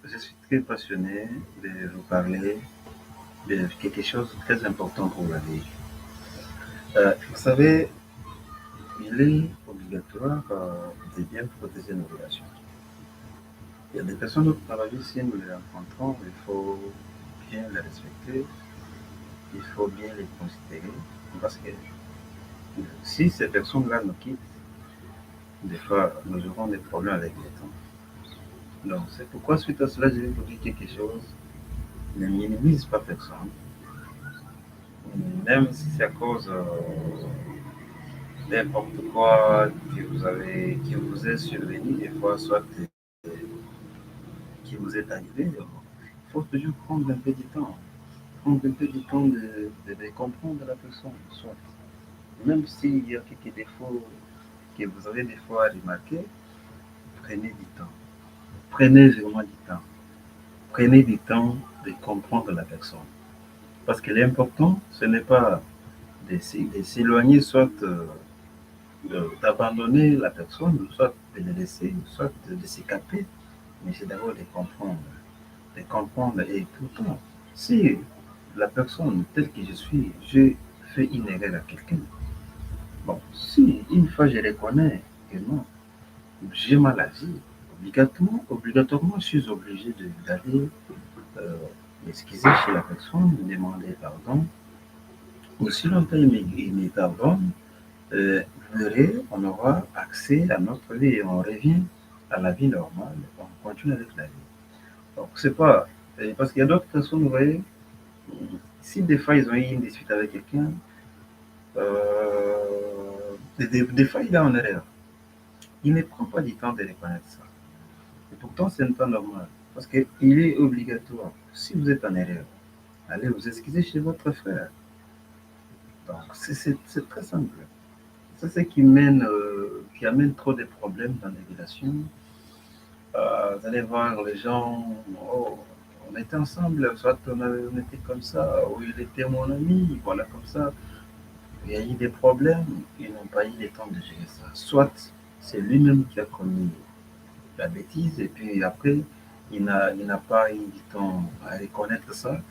Je suis très passionné de vous parler de quelque chose de très important pour la vie. Vous savez, il est obligatoire de bien protéger nos relations. Il y a des personnes dans la vie, si nous les rencontrons, il faut bien les respecter, il faut bien les considérer, parce que si ces personnes-là nous quittent, des fois, nous aurons des problèmes avec le temps. Donc, c'est pourquoi, suite à cela, je vais vous dire quelque chose. Ne minimise pas personne, même si c'est à cause n'importe quoi qui vous est survenu, des fois, soit qui vous est arrivé, il faut toujours prendre un peu de temps. Prendre un peu de temps de comprendre la personne, soit. Même s'il y a quelques défauts que vous avez des fois remarqués, prenez du temps. Prenez vraiment du temps. Prenez du temps de comprendre la personne. Parce que l'important, ce n'est pas de s'éloigner, soit d'abandonner la personne, soit de le laisser, soit de s'écarter, mais c'est d'abord de comprendre. De comprendre. Et pourtant, si la personne telle que je suis, je fais une erreur à quelqu'un, bon, si une fois je reconnais que non, j'ai mal agi, obligatoirement, je suis obligé d'aller euh, m'excuser chez la personne, demander pardon. Aussi longtemps il me pardonne, vous verrez, on aura accès à notre vie et on revient à la vie normale, on continue avec la vie. Donc, c'est pas. Parce qu'il y a d'autres personnes, vous voyez, si des fois ils ont eu une dispute avec quelqu'un, des fois il est en erreur. Il ne prend pas du temps de reconnaître ça. Et pourtant, ce n'est pas normal. Parce qu'il est obligatoire. Si vous êtes en erreur, allez vous excuser chez votre frère. Donc, c'est très simple. C'est ce qui amène trop de problèmes dans les relations. Vous allez voir les gens, oh, on était ensemble, soit on était comme ça, ou il était mon ami, voilà comme ça. Il y a eu des problèmes, ils n'ont pas eu le temps de gérer ça. Soit c'est lui-même qui a commis la bêtise, et puis après, il n'a pas eu du temps à reconnaître ça,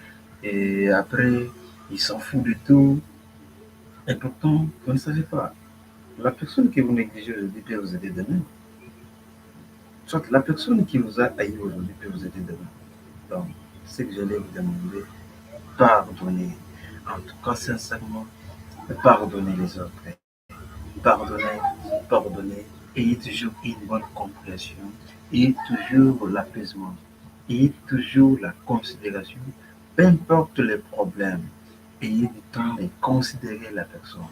et après, il s'en fout du tout, et pourtant, vous ne savez pas. La personne que vous négligez aujourd'hui peut vous aider demain. Soit la personne qui vous a haï aujourd'hui peut vous aider demain. Donc, ce que j'allais vous demander, pardonnez. En tout cas, sincèrement, pardonnez les autres. Pardonnez, pardonnez. Ayez toujours une bonne compréhension. Ayez toujours l'apaisement. Ayez toujours la considération. Peu importe les problèmes, ayez du temps de considérer la personne.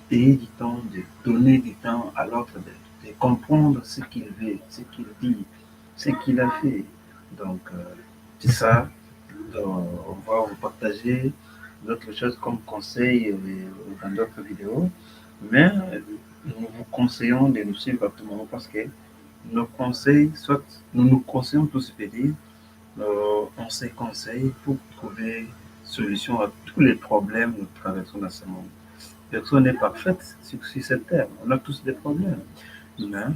Ayez du temps de donner du temps à l'autre, de comprendre ce qu'il veut, ce qu'il dit, ce qu'il a fait. Donc, c'est ça. Donc, on va vous partager d'autres choses comme conseils dans d'autres vidéos. Mais nous vous conseillons de nous suivre à tout moment parce que nos conseils, soit nous nous conseillons tous, c'est-à-dire on se conseille pour trouver solution à tous les problèmes que nous traversons dans ce monde. Personne n'est parfaite sur cette terre. On a tous des problèmes. Mais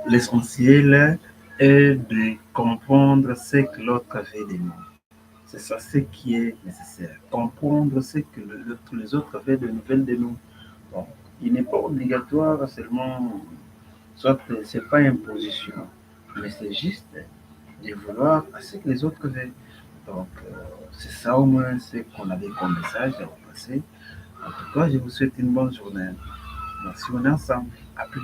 l'essentiel est de comprendre ce que l'autre veut de nous. C'est ça ce qui est nécessaire. Comprendre ce que les autres veulent de nouvelles de nous. Bon, il n'est pas obligatoire seulement, soit c'est pas une position, mais c'est juste de vouloir à ce que les autres veulent. Donc, c'est ça au moins ce qu'on avait comme message à vous passer. En tout cas, je vous souhaite une bonne journée. Merci, on est ensemble. À plus.